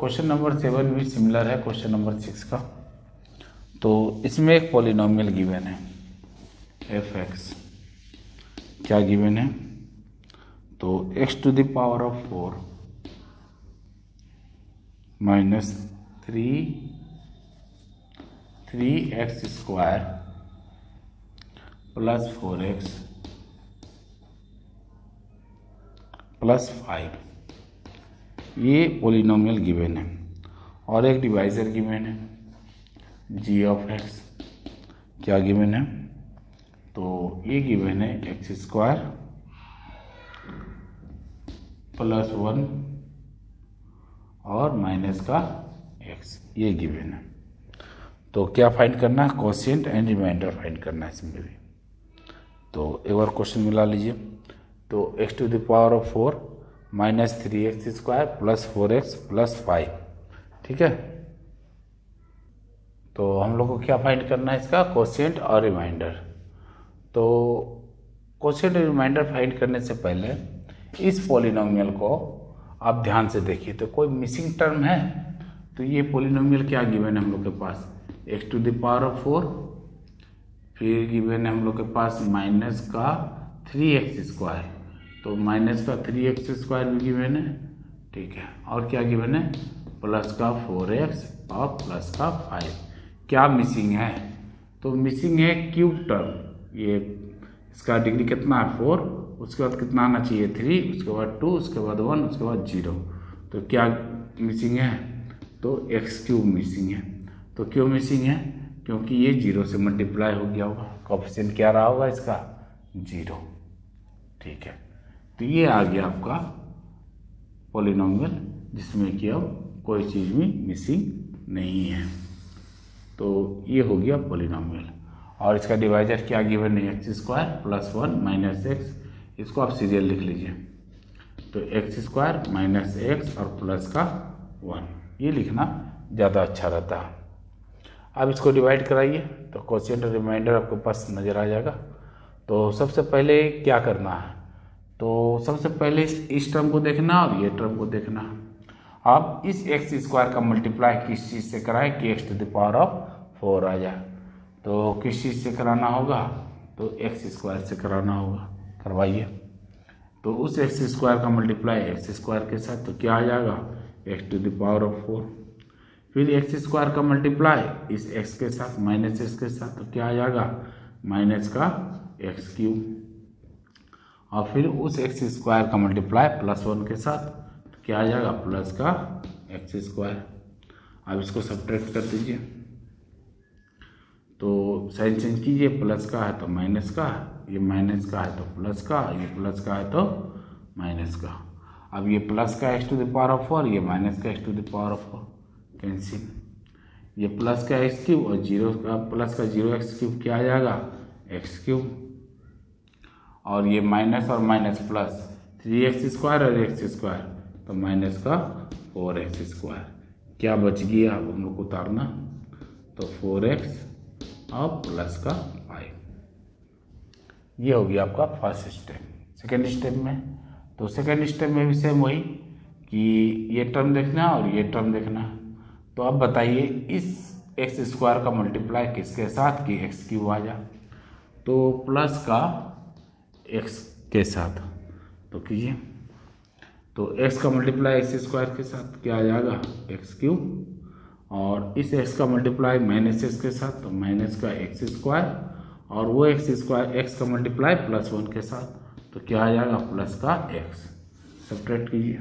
Question number 7 भी similar है question number 6 का। तो इसमें एक पॉलिनोमियल गिवन है एफ एक्स। क्या गिवन है? तो x to the power of 4 minus 3x square plus 4x plus 5, ये पॉलिनोमियल गिवन है। और एक डिवाइजर गिवन है g ऑफ x। क्या गिवन है? तो ये गिवन है एक्स स्क्वायर प्लस 1 और माइनस का x, ये गिवन है। तो क्या फाइंड करना है? कोशिएंट एंड रिमाइंडर फाइंड करना है इसमें भी। तो एक बार क्वेश्चन मिला लीजिए। तो x to the power of 4 minus 3x square plus 4x plus 5, ठीक है। तो हम लोग को क्या फाइंड करना है? इसका कोशिएंट और रिमाइंडर। तो कोशिएंट और रिमाइंडर फाइंड करने से पहले इस पॉलिनोमियल को आप ध्यान से देखिए। तो कोई मिसिंग टर्म है? तो ये पॉलिनोमियल क्या गिवन है हम लोग के पास? x to the power of 4, फिर गिवन है हम लोग के पास माइनस का 3x स्क्वायर। तो माइनस का 3x स्क्वायर भी गिवन है, ठीक है। और क्या गिवन है? प्लस का 4x और प्लस का 5। क्या मिसिंग है? तो मिसिंग है क्यूब टर्म। ये इसका डिग्री कितना है? 4। उसके बाद कितना आना चाहिए? 3, उसके बाद 2, उसके बाद 1, उसके बाद 0। तो क्या मिसिंग है? तो एक्स क्यूब मिसिंग है। तो क्यों मिसिंग है? क्योंकि ये 0 से मल्टीप्लाई हो गया होगा। कोएफिशिएंट क्या रहा होगा इसका? 0, ठीक है। तो ये आ गया आपका पॉलिनोमियल जिसमें कि अब कोई चीज़ भी मिसिंग नहीं है। तो ये हो गया पॉलिनोमियल। और इसका डिवाइजर क्या गिवन है? X square plus 1 minus x. इसको आप सीरियल लिख लीजिए। तो एक्स स्क्वायर माइनस एक्स और प्लस का 1, ये लिखना ज़्यादा अच्छा रहता है। अब इसको डिवाइड कराइए तो कोशिएंट और रिमाइंडर आपके पास नज़र आ जाएगा। तो सबसे पहले क्या करना है? तो सबसे पहले इस टर्म को देखना और ये टर्म को देखना। अब इस एक्स स्क्वायर का मल्टीप्लाई किस चीज़ से कराएं कि x to the power of 4 आ जाए? तो किस चीज़ से कराना होगा? तो एक्स स्क्वायर से कराना होगा। करवाइए। तो उस एक्स स्क्वायर का मल्टीप्लाई एक्स स्क्वायर के साथ, तो क्या आ जाएगा? X to the power of 4। फिर एक्स स्क्वायर का मल्टीप्लाई इस एक्स के साथ माइनस एक्स के साथ, तो क्या आ जाएगा? माइनस का एक्स क्यूब। और फिर उस एक्स स्क्वायर का मल्टीप्लाई प्लस 1 के साथ, तो क्या आ जाएगा? प्लस का एक्स स्क्वायर। अब इसको सब्ट्रैक्ट कर दीजिए। तो साइन चेंज कीजिए। प्लस का है तो माइनस का, ये माइनस का है तो प्लस का, ये प्लस का है तो माइनस का। अब ये प्लस का x to the power of 4, ये माइनस का x to the power of 4, cancel. ये प्लस का एक्स क्यूब और जीरो का प्लस का 0x क्यूब, क्या आ जाएगा? X cube. और ये माइनस और माइनस प्लस 3x स्क्वायर और एक्स स्क्वायर, तो माइनस का 4x स्क्वायर। क्या बच गया? अब हम लोग को उतारना। तो 4x और प्लस का 5, ये हो गया आपका फर्स्ट स्टेप। सेकेंड स्टेप में, तो सेकेंड स्टेप में भी सेम वही कि ये टर्म देखना और ये टर्म देखना। तो अब बताइए इस एक्स स्क्वायर का मल्टीप्लाई किसके साथ कि एक्स क्यूब आ जाए? तो प्लस का एक्स के साथ, तो कीजिए। तो एक्स का मल्टीप्लाई एक्स स्क्वायर के साथ क्या आ जाएगा? X cube. और इस एक्स का मल्टीप्लाई माइनस एक्स के साथ, तो माइनस का एक्स स्क्वायर। और वो एक्स स्क्वायर एक्स का मल्टीप्लाई प्लस 1 के साथ, तो क्या आ जाएगा? प्लस का एक्स। सब्ट्रैक्ट कीजिए।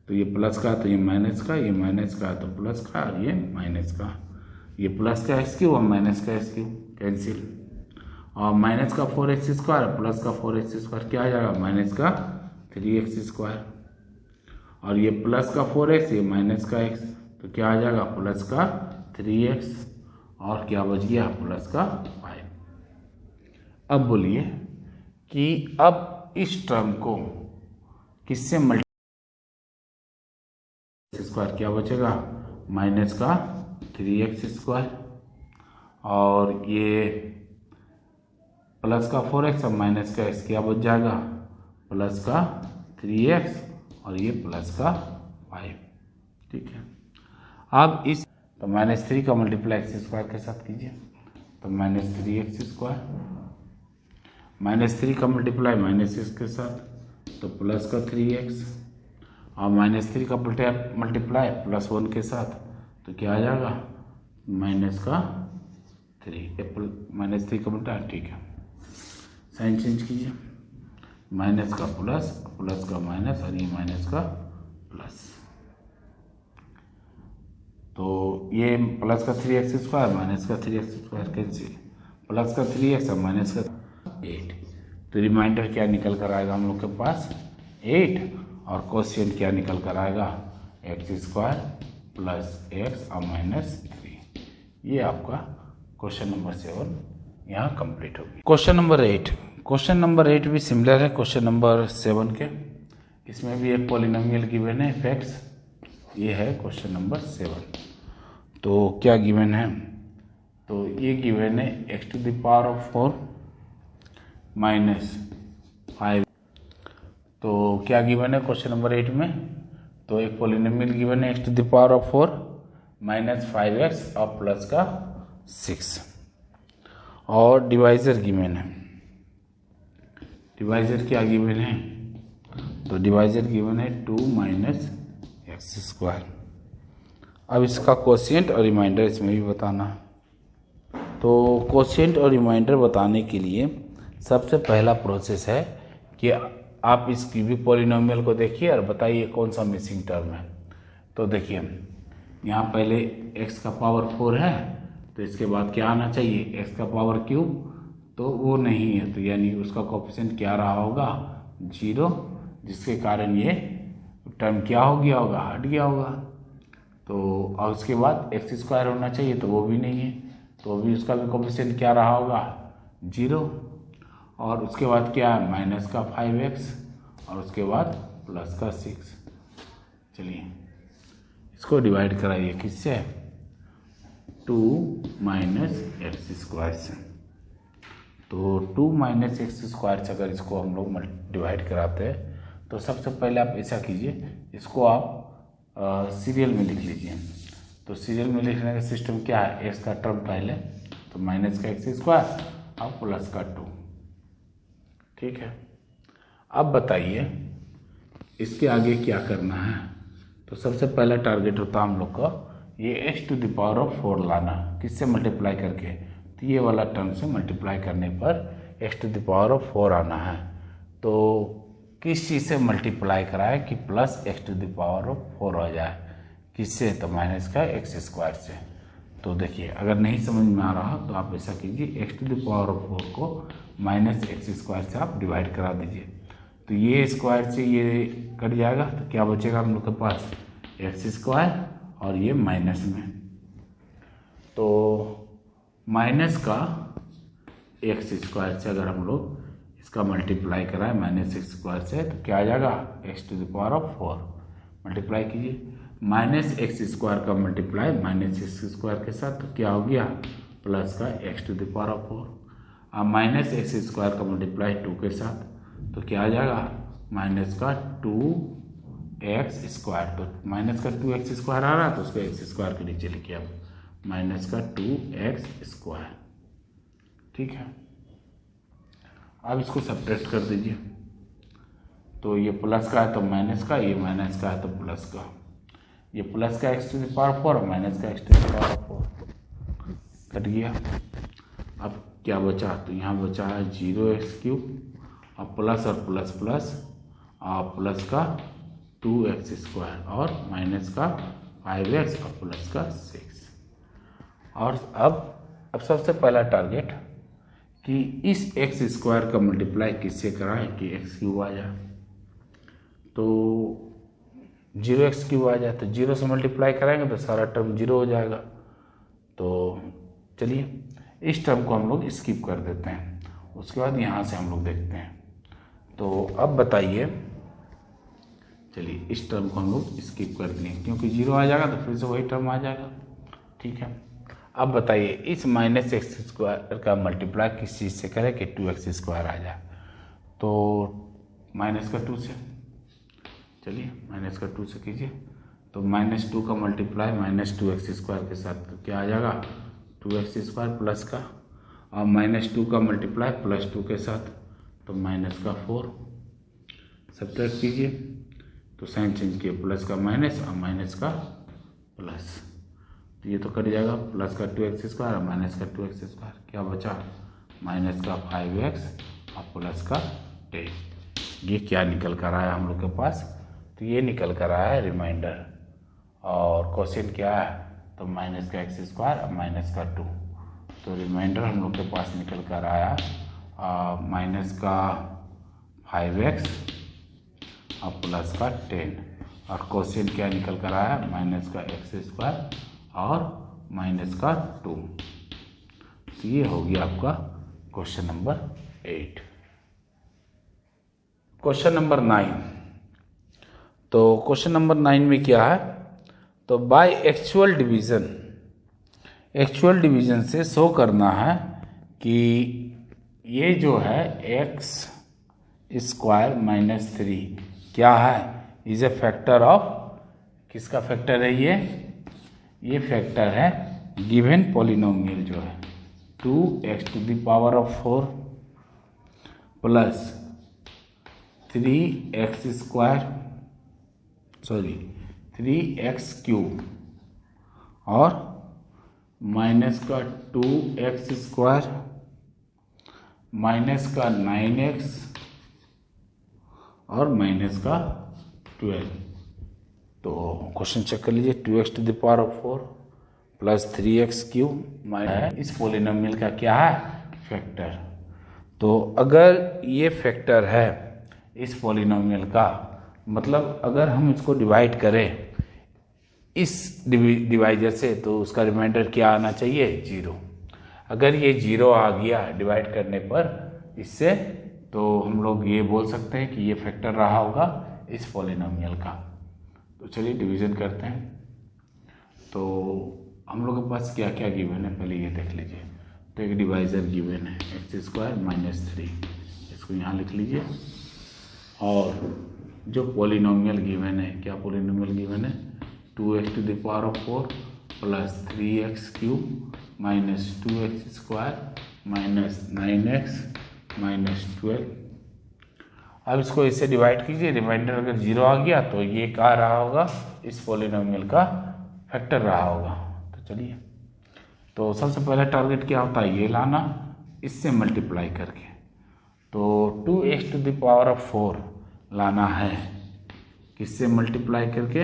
तो ये प्लस का तो ये माइनस का, ये माइनस का तो प्लस का, और ये माइनस का। ये प्लस का एक्स क्यूब और माइनस का एक्स क्यूब, कैंसिल। और माइनस का 4x स्क्वायर प्लस का 4x स्क्वायर, क्या आ जाएगा? माइनस का 3x स्क्वायर। और ये प्लस का 4x, ये माइनस का x, तो क्या आ जाएगा? प्लस का 3x। और क्या बच गया? प्लस का 5। अब बोलिए कि अब इस टर्म को किससे मल्टीप्लाई स्क्वायर, क्या बचेगा? माइनस का 3x स्क्वायर। और ये प्लस का 4x और माइनस का x, क्या बच जाएगा? प्लस का 3x और ये प्लस का 5। ठीक है। अब इस तो -3 का मल्टीप्लाई एक्स स्क्वायर के साथ कीजिए, तो -3x², -3 का मल्टीप्लाई -x के साथ तो प्लस का 3x, और -3 का मल्टीप्लाई +1 के साथ तो क्या आ जाएगा -3 का मल्टीप्लाई। ठीक है, साइन चेंज कीजिए, माइनस का प्लस, प्लस का माइनस, और ये माइनस का प्लस, तो ये प्लस का 3x² माइनस का 3x² कैंसिल, प्लस का 3x और माइनस का 8, तो रिमाइंडर क्या निकल कर आएगा हम लोग के पास 8, और कोशिएंट क्या निकल कर आएगा x² + x और -3। ये आपका क्वेश्चन नंबर 7 यहाँ कंप्लीट होगी। क्वेश्चन नंबर 8 भी सिमिलर है क्वेश्चन नंबर 7 के। इसमें भी एक पॉलिनोमियल गिवन है फैक्ट्स, ये है क्वेश्चन नंबर 7। तो क्या गिवन है, तो ये गिवन है x⁴ -5। तो क्या गिवन है क्वेश्चन नंबर 8 में, तो एक पॉलिनोमियल गिवन है x⁴ -5x और प्लस का 6, और डिवाइजर गिवन है। डिवाइजर क्या गिवन है, तो डिवाइजर गिवन है 2 - x²। अब इसका कोशिएंट और रिमाइंडर इसमें भी बताना है। तो कोशिएंट और रिमाइंडर बताने के लिए सबसे पहला प्रोसेस है कि आप इसकी भी पॉलिनोमियल को देखिए और बताइए कौन सा मिसिंग टर्म है। तो देखिए यहाँ पहले x का पावर 4 है, तो इसके बाद क्या आना चाहिए x का पावर क्यूब, तो वो नहीं है, तो यानी उसका कोफिशिएंट क्या रहा होगा 0, जिसके कारण ये टर्म क्या हो गया होगा, हट गया होगा। तो और उसके बाद x² होना चाहिए, तो वो भी नहीं है, तो भी उसका भी कोफिशिएंट क्या रहा होगा 0, और उसके बाद क्या है माइनस का 5x, और उसके बाद प्लस का 6। चलिए इसको डिवाइड कराइए किससे, 2 - x² से। तो 2 - x² से अगर इसको हम लोग डिवाइड कराते हैं, तो सबसे पहले आप ऐसा कीजिए, इसको आप सीरियल में लिख लीजिए। तो सीरियल में लिखने का सिस्टम क्या है, x का टर्म पहले, तो माइनस का x² और प्लस का 2। ठीक है, अब बताइए इसके आगे क्या करना है। तो सबसे पहला टारगेट होता है हम लोग का ये x⁴ लाना, किससे मल्टीप्लाई करके, तो ये वाला टर्म से मल्टीप्लाई करने पर x⁴ आना है। तो किस चीज़ से मल्टीप्लाई कराए कि प्लस x⁴ आ जाए, किससे, तो माइनस का x² से। तो देखिए अगर नहीं समझ में आ रहा तो आप ऐसा कीजिए, x⁴ को -x² से आप डिवाइड करा दीजिए, तो ये स्क्वायर से ये कट जाएगा, तो क्या बचेगा हम लोग के पास x², और ये माइनस में, तो माइनस का x² से अगर हम लोग इसका मल्टीप्लाई कराएं -x² से, तो क्या आ जाएगा x⁴ मल्टीप्लाई कीजिए, -x² का मल्टीप्लाई -x² के साथ, तो क्या हो गया प्लस का x⁴, अब -x² का मल्टीप्लाई 2 के साथ, तो क्या आ जाएगा माइनस का 2x², तो माइनस का 2x² आ रहा है, तो उसको x² के नीचे लिखिए आप, माइनस का 2x²। ठीक है, अब इसको सब्ट्रैक्ट कर दीजिए, तो ये प्लस का है तो माइनस का, ये माइनस का है तो प्लस का, ये प्लस का x⁴ और माइनस का x⁴ कट गया। अब क्या बचा, तो यहाँ बचा है 0x³ और प्लस और प्लस प्लस, और प्लस का 2x² और माइनस का 5x और प्लस का 6। और अब सबसे पहला टारगेट कि इस x² का मल्टीप्लाई किससे कराएं कि x³ आ जाए, तो 0x³ आ जाए, तो 0 से मल्टीप्लाई कराएंगे तो सारा टर्म 0 हो जाएगा। तो चलिए इस टर्म को हम लोग स्किप कर देते हैं, उसके बाद यहाँ से हम लोग देखते हैं। तो अब बताइए, चलिए इस टर्म को हम लोग स्किप कर दिए, क्योंकि 0 आ जाएगा तो फिर से वही टर्म आ जाएगा। ठीक है, अब बताइए इस -x² का मल्टीप्लाई किस चीज़ से करें कि 2x² आ जाए, तो -2 से, चलिए -2 से कीजिए, तो -2 का मल्टीप्लाई -2x² के साथ, तो क्या आ जाएगा 2x² प्लस का, और -2 का मल्टीप्लाई +2 के साथ, तो -4। सब्ट्रैक्ट कीजिए, तो साइन चेंज किए, प्लस का माइनस और माइनस का प्लस, तो ये तो कट जाएगा, प्लस का 2x² और माइनस का 2x², क्या बचा माइनस का 5x और प्लस का 10। ये क्या निकल कर आया हम लोग के पास, तो ये निकल कर आया है रिमाइंडर। और क्वेश्चन क्या है, तो माइनस का x² और माइनस का 2, तो रिमाइंडर हम लोग के पास निकल कर आया माइनस का 5x और प्लस का 10, और क्वेश्चन क्या निकल कर आया माइनस का x² और माइनस का 2। तो ये हो गया आपका क्वेश्चन नंबर 8। क्वेश्चन नंबर 9, तो क्वेश्चन नंबर 9 में क्या है, तो बाय एक्चुअल डिवीजन से शो करना है कि ये जो है x² माइनस 3 क्या है, इज ए फैक्टर ऑफ, किसका फैक्टर है ये फैक्टर है गिवन पॉलिनोमियल जो है 2x⁴ प्लस 3x³ और माइनस का 2x² माइनस का 9x और माइनस का 12। तो क्वेश्चन चेक कर लीजिए, 2x⁴ प्लस 3x³ माइनस इस पॉलिनोमियल का क्या है फैक्टर। तो अगर ये फैक्टर है इस पॉलिनोमियल का, मतलब अगर हम इसको डिवाइड करें इस डिवाइजर से, तो उसका रिमाइंडर क्या आना चाहिए 0। अगर ये 0 आ गया डिवाइड करने पर इससे, तो हम लोग ये बोल सकते हैं कि ये फैक्टर रहा होगा इस पॉलिनोमियल का। तो चलिए डिवीज़न करते हैं। तो हम लोग के पास क्या क्या गिवन है पहले ये देख लीजिए। तो एक डिवाइजर गिवन है x² माइनस 3, इसको यहाँ लिख लीजिए। और जो पॉलिनोमियल गिवन है, क्या पॉलिनोमियल गिवन है 2x⁴ plus 3x³ minus 2x² minus 9x minus 12। अब इसको इससे डिवाइड कीजिए, रिमाइंडर अगर 0 आ गया तो ये क्या रहा होगा इस पॉलिनोमियल का फैक्टर रहा होगा। तो चलिए, तो सबसे पहला टारगेट क्या होता है, ये लाना इससे मल्टीप्लाई करके। तो 2x⁴ लाना है किससे मल्टीप्लाई करके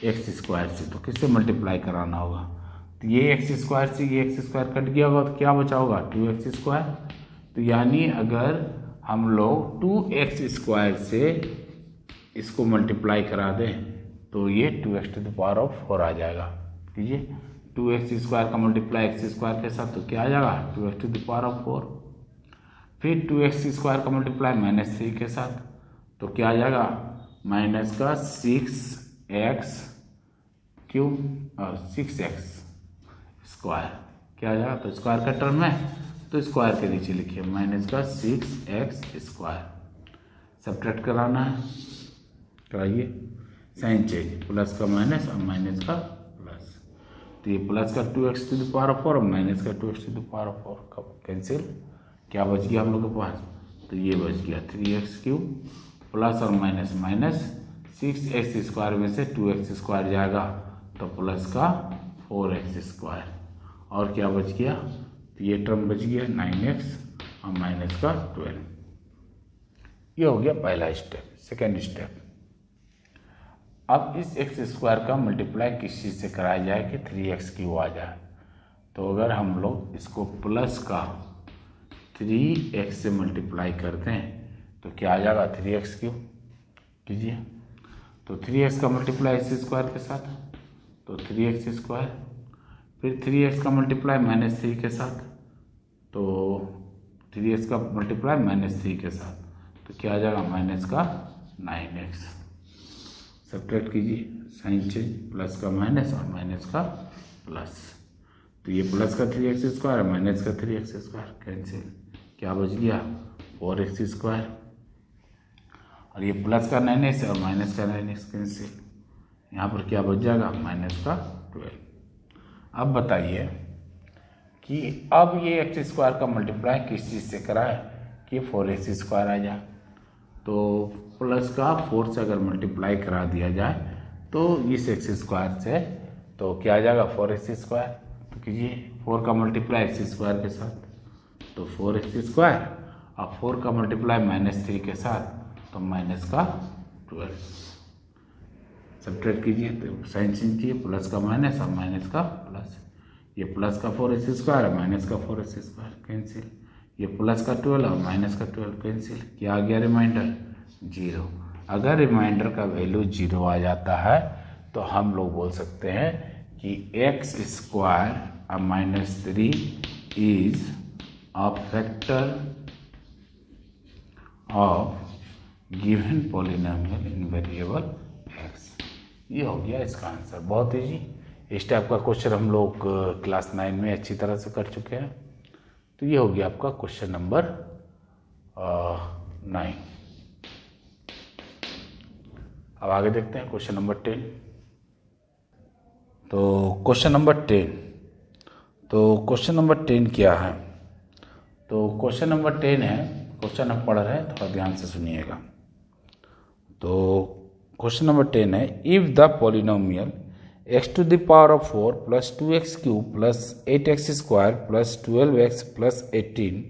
x² से। तो किससे मल्टीप्लाई कराना होगा, तो ये x² से ये x² कट गया होगा, तो क्या बचा होगा 2x²। तो यानी अगर हम लोग 2x² से इसको मल्टीप्लाई करा दें तो ये 2x⁴ आ जाएगा। कीजिए, 2x² का मल्टीप्लाई x² के साथ, तो क्या आ जाएगा 2x⁴। फिर 2x² का मल्टीप्लाई -3 के साथ, तो क्या आ जाएगा माइनस का 6x³ और 6x²। क्या आ जाएगा, तो स्क्वायर का टर्म है तो स्क्वायर के नीचे लिखिए माइनस का 6x²। सब्ट्रैक्ट कराना है, कराइए, साइन चेंज, प्लस का माइनस और माइनस का प्लस। तो ये प्लस का 2x⁴ और माइनस का 2x⁴ का कैंसिल, क्या बच गया हम लोग के पास, तो ये बच गया 3x³ प्लस और माइनस माइनस 6x² में से 2x² जाएगा तो प्लस का 4x², और क्या बच गया, तो ये टर्म बच गया 9x और माइनस का 12। ये हो गया पहला स्टेप। सेकेंड स्टेप, अब इस x² का मल्टीप्लाई किस चीज़ से कराया जाए कि 3x³ आ जाए। तो अगर हम लोग इसको प्लस का 3x से मल्टीप्लाई करते हैं तो क्या आ जाएगा 3x³ कीजिए। तो 3x का मल्टीप्लाई x² के साथ, तो 3x², फिर 3x का मल्टीप्लाई -3 के साथ, तो 3x का मल्टीप्लाई -3 के साथ, तो क्या आ जाएगा माइनस का 9x। सब्ट्रैक्ट कीजिए, साइन चेंज, प्लस का माइनस और माइनस का प्लस। तो ये प्लस का 3x² और माइनस का 3x² कैंसिल, क्या बच गया 4x², और ये प्लस का 9x और माइनस का 9x कैंसिल, यहाँ पर क्या बच जाएगा, माइनस का 12। अब बताइए कि अब ये एक्स स्क्वायर का मल्टीप्लाई किस चीज़ से करा है कि 4x स्क्वायर आ जाए। तो प्लस का 4 से अगर मल्टीप्लाई करा दिया जाए तो इस एक्स स्क्वायर से तो क्या आ जाएगा, 4x स्क्वायर। तो कीजिए 4 का मल्टीप्लाई एक्स स्क्वायर के साथ, तो 4x स्क्वायर, और 4 का मल्टीप्लाई -3 के साथ तो माइनस का 12। सब्ट्रैक्ट कीजिए तो साइन चेंज कीजिए, प्लस का माइनस और माइनस का प्लस। ये प्लस का 4x स्क्वायर है, माइनस का 4x स्क्वायर कैंसिल। ये प्लस का 12 और माइनस का 12 कैंसिल। क्या आ गया रिमाइंडर, 0। अगर रिमाइंडर का वैल्यू 0 आ जाता है तो हम लोग बोल सकते हैं कि एक्स स्क्वायर और -3 is a factor of given polynomial in variable x. ये हो गया इसका आंसर। बहुत इजी। इस टाइप का क्वेश्चन हम लोग क्लास 9 में अच्छी तरह से कर चुके हैं। तो ये हो गया आपका क्वेश्चन नंबर 9। अब आगे देखते हैं क्वेश्चन नंबर 10। तो क्वेश्चन नंबर 10 क्या है, तो क्वेश्चन नंबर 10 है, क्वेश्चन हम पढ़ रहे हैं, थोड़ा ध्यान से सुनिएगा। तो क्वेश्चन नंबर 10 है, if the polynomial x⁴ plus 2x³ plus 8x square plus 12x plus 18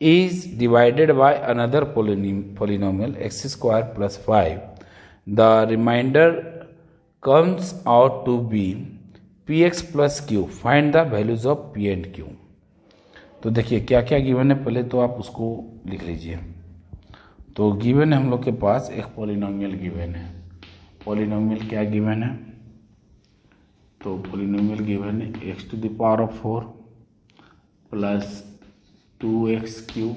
is divided by another polynomial x² plus 5, the remainder comes out to be px plus q. Find the values of p and q. तो देखिए क्या क्या given है, पहले तो आप उसको लिख लीजिए। तो गिवन है हम लोग के पास एक पॉलिनोमियल गिवन है। पॉलिनोमियल क्या गिवन है, तो पॉलिनोमियल गिवन है x⁴ प्लस 2x³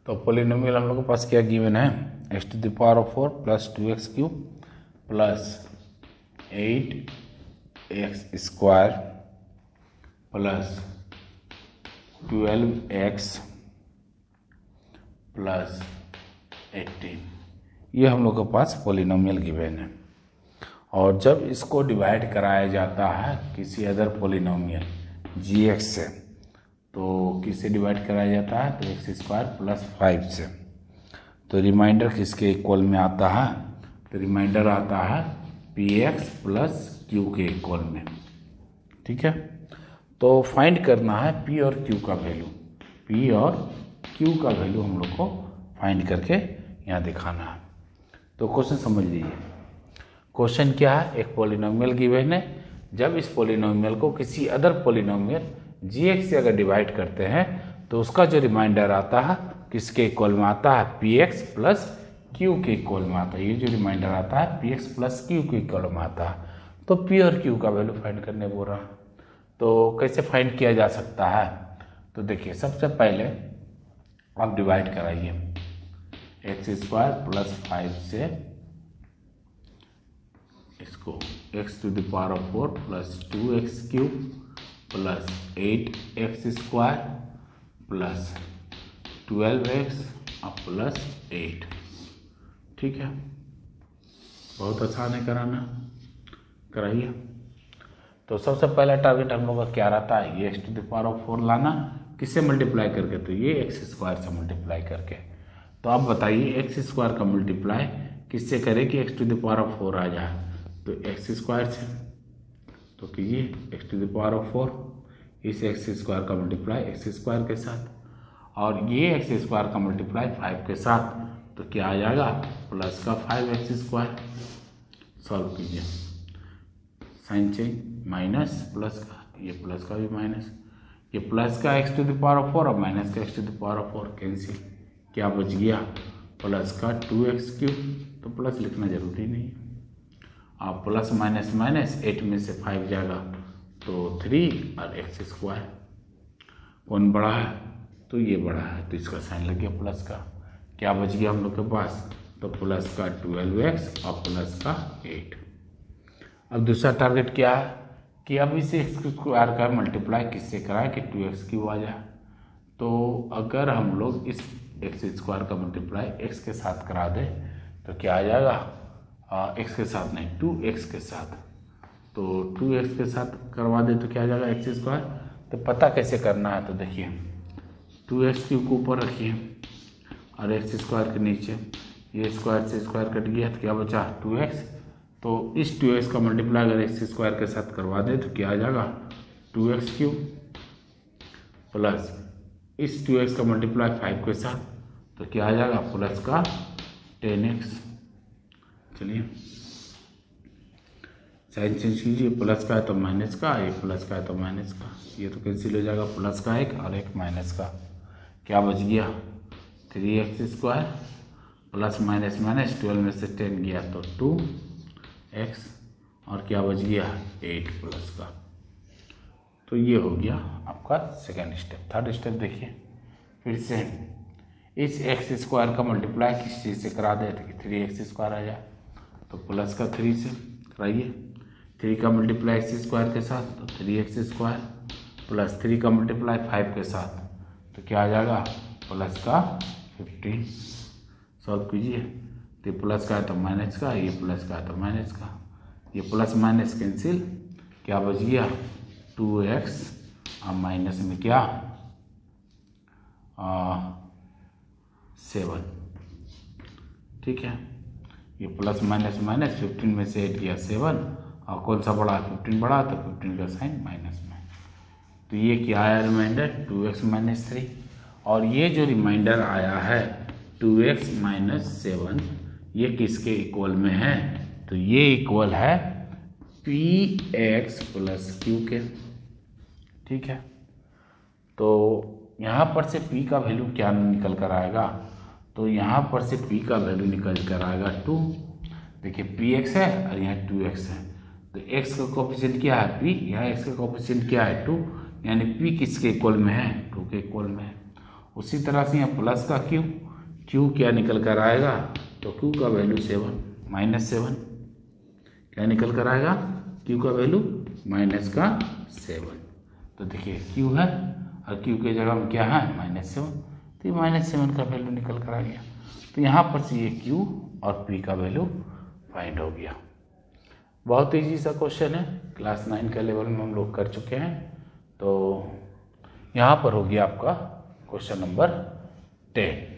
तो पॉलिनोमियल हम लोग के पास क्या गिवन है, x⁴ plus 2x³ plus 8x square plus 12x plus 18, ये हम लोग के पास पॉलिनोमियल गिवन है। और जब इसको डिवाइड कराया जाता है किसी अदर पॉलिनोमियल gx से, तो किससे डिवाइड कराया जाता है, तो x² प्लस 5 से। तो रिमाइंडर किसके इक्वल में आता है, तो रिमाइंडर आता है px प्लस q के इक्वल में। ठीक है, तो फाइंड करना है p और q का वैल्यू। p और q का वैल्यू हम लोग को फाइंड करके यहाँ दिखाना है। तो क्वेश्चन समझ लीजिए। क्वेश्चन क्या है, एक पॉलिनोमियल गिवन है, जब इस पॉलिनोमियल को किसी अदर पॉलिनोमियल gx से अगर डिवाइड करते हैं तो उसका जो रिमाइंडर आता है किसके इक्वल में आता है, px प्लस q के इक्वल में आता है। ये जो रिमाइंडर आता है px प्लस q के इक्वल में आता है। तो p और q का वैल्यू फाइंड करने बोल रहा है। तो कैसे फाइंड किया जा सकता है, तो देखिए सबसे पहले आप डिवाइड कराइए x² प्लस 5 से इसको x⁴ plus 2x³ plus 8x square plus 12x और प्लस 8। ठीक है, बहुत आसान है कराना, कराइए। तो सबसे पहला टारगेट हम लोग का क्या रहता है, ये x⁴ लाना, किससे मल्टीप्लाई करके, तो ये x² से मल्टीप्लाई करके। तो आप बताइए x² का मल्टीप्लाई किससे करें कि x⁴ आ जाए, तो x² से। तो कीजिए x⁴ इस x² का मल्टीप्लाई x² के साथ, और ये x² का मल्टीप्लाई 5 के साथ, तो क्या आ जाएगा, प्लस का 5x²। सॉल्व कीजिए, साइन चेंज, माइनस प्लस का, ये प्लस का भी माइनस, ये प्लस का x⁴ और माइनस का x⁴ कैंसिल। क्या बच गया, प्लस का 2x³। तो प्लस लिखना जरूरी नहीं है, आप प्लस माइनस माइनस 8 में से 5 जाएगा तो 3 और x²। कौन बड़ा है, तो ये बड़ा है, तो इसका साइन लग गया प्लस का। क्या बच गया हम लोग के पास, तो प्लस का 12x और प्लस का 8। अब दूसरा टारगेट क्या है कि अब इसे x² का मल्टीप्लाई किससे कराए कि 2x³ आ जाए। तो अगर हम लोग इस एक्स स्क्वायर का मल्टीप्लाई एक्स के साथ करा दें तो क्या आ जाएगा, एक्स के साथ नहीं 2x के साथ, तो 2x के साथ करवा दें तो क्या आ जाएगा एक्स स्क्वायर। तो पता कैसे करना है, तो देखिए 2x क्यूब को ऊपर रखिए और एक्स स्क्वायर के नीचे, ये स्क्वायर से स्क्वायर कट गया तो क्या बचा 2x। तो इस 2x का मल्टीप्लाई अगर एक्स स्क्वायर के साथ करवा दें तो क्या आ जाएगा 2x क्यूब, प्लस इस 2x का मल्टीप्लाई 5 के साथ तो क्या आ जाएगा प्लस का 10x। चलिए साइन चेंज कीजिए, प्लस का है तो माइनस का, ये प्लस का है तो माइनस का, ये तो कैंसिल हो जाएगा, प्लस का एक और एक माइनस का, क्या बच गया 3x square plus minus minus 12 में से 10 गया तो 2x और क्या बच गया 8 प्लस का। तो ये हो गया आपका सेकेंड स्टेप। थर्ड स्टेप देखिए, फिर से इस एक्स स्क्वायर का मल्टीप्लाई किस चीज़ से करा दे तो 3x स्क्वायर आ जाए, तो प्लस का 3 से कराइए, 3 का मल्टीप्लाई एक्स स्क्वायर के साथ तो 3x स्क्वायर, प्लस 3 का मल्टीप्लाई 5 के साथ तो क्या आ जाएगा प्लस का 15। सॉल्व कीजिए, तो प्लस का है तो माइनस का, ये प्लस का है तो माइनस का, ये प्लस माइनस कैंसिल, क्या बच गया 2x और माइनस में क्या 7। ठीक है, ये प्लस माइनस माइनस 15 में से 8 गया 7 और कौन सा बढ़ा 15 बढ़ा तो 15 का साइन माइनस में, तो ये क्या आया रिमाइंडर 2x माइनस 3। और ये जो रिमाइंडर आया है 2x माइनस 7 ये किसके इक्वल में है, तो ये इक्वल है px प्लस q के। ठीक है, तो यहाँ पर से p का वैल्यू क्या निकल कर आएगा, तो यहाँ पर से p का वैल्यू निकल कर आएगा 2। देखिए px है और यहाँ 2x है, तो x का कोफिशिएंट क्या है p, यहाँ x का कोफिशिएंट क्या है 2, यानी p किसके इक्वल में है 2 के इक्वल में है। उसी तरह से यहाँ प्लस का q क्या निकल कर आएगा, तो q का वैल्यू 7 माइनस 7, क्या निकल कर आएगा q का वैल्यू माइनस का 7। तो देखिए q है और q के जगह में क्या है -7, तो ये -7 का वैल्यू निकल कर आ गया। तो यहाँ पर से ये q और p का वैल्यू फाइंड हो गया। बहुत ईजी सा क्वेश्चन है, क्लास 9 के लेवल में हम लोग कर चुके हैं। तो यहाँ पर हो गया आपका क्वेश्चन नंबर 10।